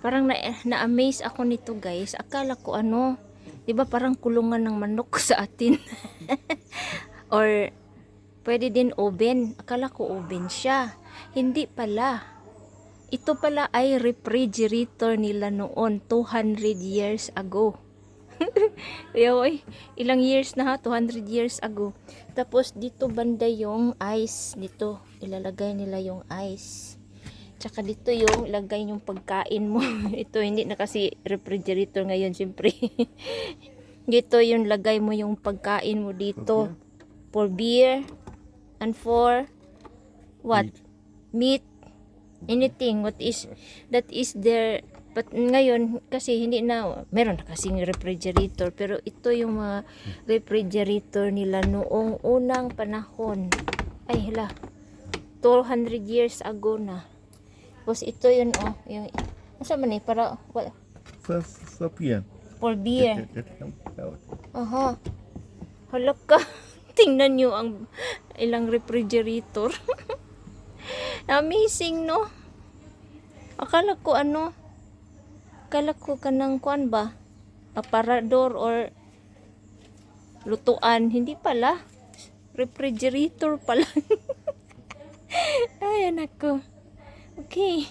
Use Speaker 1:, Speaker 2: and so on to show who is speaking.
Speaker 1: Parang na-amaze ako nito guys. Akala ko ano, 'di ba parang kulungan ng manok sa atin. Or pwede din oven. Akala ko oven siya. Hindi pala. Ito pala ay refrigerator nila noon 200 years ago. Kaya oy, ilang years na ha? 200 years ago. Tapos dito banda yung ice. Dito ilalagay nila yung ice. Tsaka dito yung ilagay yung pagkain mo. Ito hindi na kasi refrigerator ngayon syempre. Dito yung lagay mo yung pagkain mo dito. For beer and for what? Meat. Anything what is that is there. But ngayon kasi hindi na, meron na kasing refrigerator, pero ito yung mga refrigerator nila noong unang panahon. Ay hala, 200 years ago na. Tapos ito yun oh, yung asa man eh para
Speaker 2: For beer.
Speaker 1: for beer.
Speaker 2: That comes out.
Speaker 1: Aha. Hala ka. Tingnan nyo ang ilang refrigerator. Amazing, no? Akala ko ano, akala ko kanang kuan ba? Aparador or lutuan. Hindi pala. Refrigerator pala. Ay, anak ko. Okay.